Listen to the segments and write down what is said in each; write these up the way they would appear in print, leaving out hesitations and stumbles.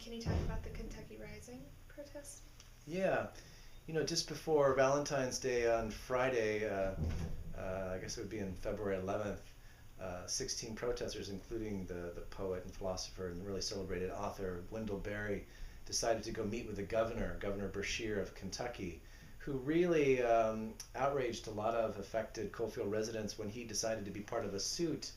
Can you talk about the Kentucky Rising protest? Yeah, just before Valentine's Day on Friday, I guess it would be in February 11th, 16 protesters, including the poet and philosopher and really celebrated author Wendell Berry, decided to go meet with the governor, Governor Brashear of Kentucky, who really outraged a lot of affected coalfield residents when he decided to be part of a suit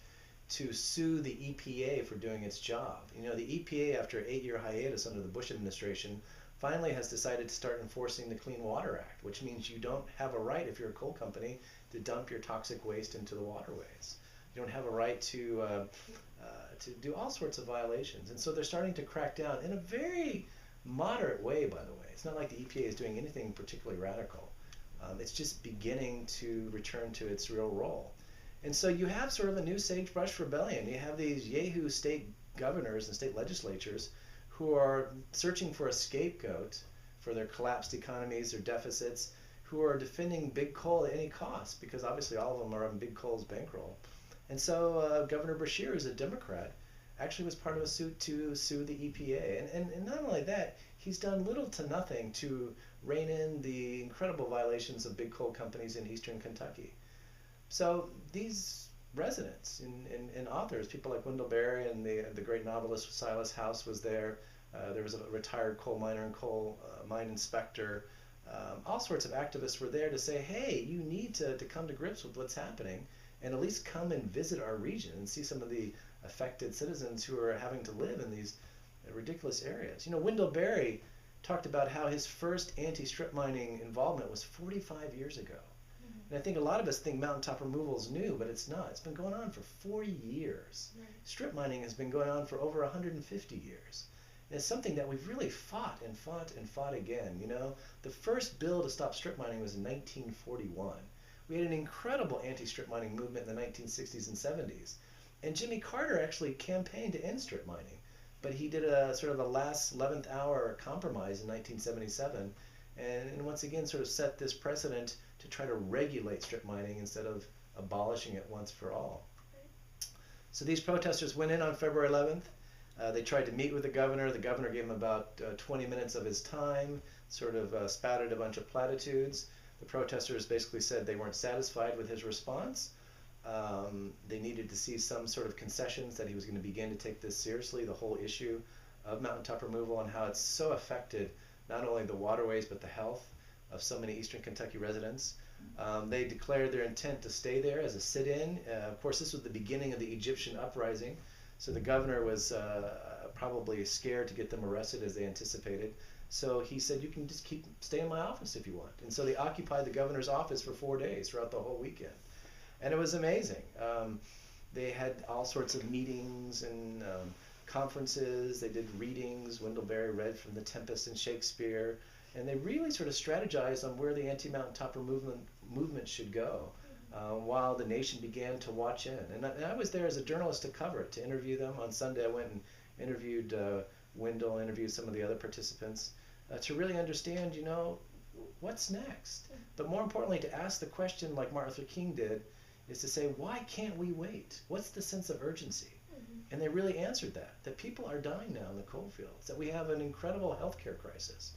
to sue the EPA for doing its job. The EPA, after an 8-year hiatus under the Bush administration, finally has decided to start enforcing the Clean Water Act, which means you don't have a right, if you're a coal company, to dump your toxic waste into the waterways. You don't have a right to do all sorts of violations. And so they're starting to crack down in a very moderate way, by the way. It's not like the EPA is doing anything particularly radical. It's just beginning to return to its real role. And so you have sort of a new sagebrush rebellion. You have these Yahoo state governors and state legislatures who are searching for a scapegoat for their collapsed economies, their deficits, who are defending big coal at any cost, because obviously all of them are on big coal's bankroll. And so Governor Brashear, who's a Democrat, actually was part of a suit to sue the EPA. And not only that, he's done little to nothing to rein in the incredible violations of big coal companies in eastern Kentucky. So these residents and authors, people like Wendell Berry and the great novelist Silas House was there. There was a retired coal miner and coal mine inspector. All sorts of activists were there to say, hey, you need to come to grips with what's happening and at least come and visit our region and see some of the affected citizens who are having to live in these ridiculous areas. Wendell Berry talked about how his first anti-strip mining involvement was 45 years ago. And I think a lot of us think mountaintop removal is new, but it's not. It's been going on for 40 years. Right. Strip mining has been going on for over 150 years. And it's something that we've really fought and fought and fought again. The first bill to stop strip mining was in 1941. We had an incredible anti-strip mining movement in the 1960s and 70s. And Jimmy Carter actually campaigned to end strip mining. But he did a sort of a last 11th hour compromise in 1977. And once again sort of set this precedent to try to regulate strip mining instead of abolishing it once for all. So these protesters went in on February 11th. They tried to meet with the governor. The governor gave them about 20 minutes of his time, sort of spouted a bunch of platitudes. The protesters basically said they weren't satisfied with his response. They needed to see some sort of concessions that he was going to begin to take this seriously, the whole issue of mountaintop removal and how it's so affected not only the waterways but the health of so many eastern Kentucky residents. They declared their intent to stay there as a sit-in. Of course, this was the beginning of the Egyptian uprising, so the governor was probably scared to get them arrested as they anticipated. So he said, you can just stay in my office if you want. And so they occupied the governor's office for 4 days throughout the whole weekend. And it was amazing. They had all sorts of meetings and conferences. They did readings. Wendell Berry read from The Tempest and Shakespeare. And they really sort of strategized on where the anti-mountaintopper movement should go while the nation began to watch in. And I was there as a journalist to cover it, to interview them. On Sunday I went and interviewed Wendell, interviewed some of the other participants to really understand, what's next. But more importantly, to ask the question like Martin Luther King did, is to say, why can't we wait? What's the sense of urgency? And they really answered that people are dying now in the coal fields, that we have an incredible healthcare crisis.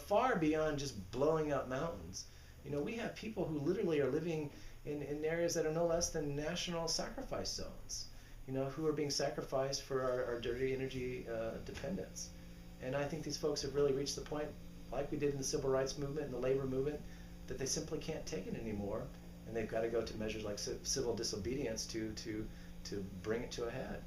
Far beyond just blowing up mountains. We have people who literally are living in areas that are no less than national sacrifice zones, who are being sacrificed for our dirty energy dependence. And I think these folks have really reached the point, like we did in the civil rights movement and the labor movement, that they simply can't take it anymore, and they've got to go to measures like civil disobedience to bring it to a head.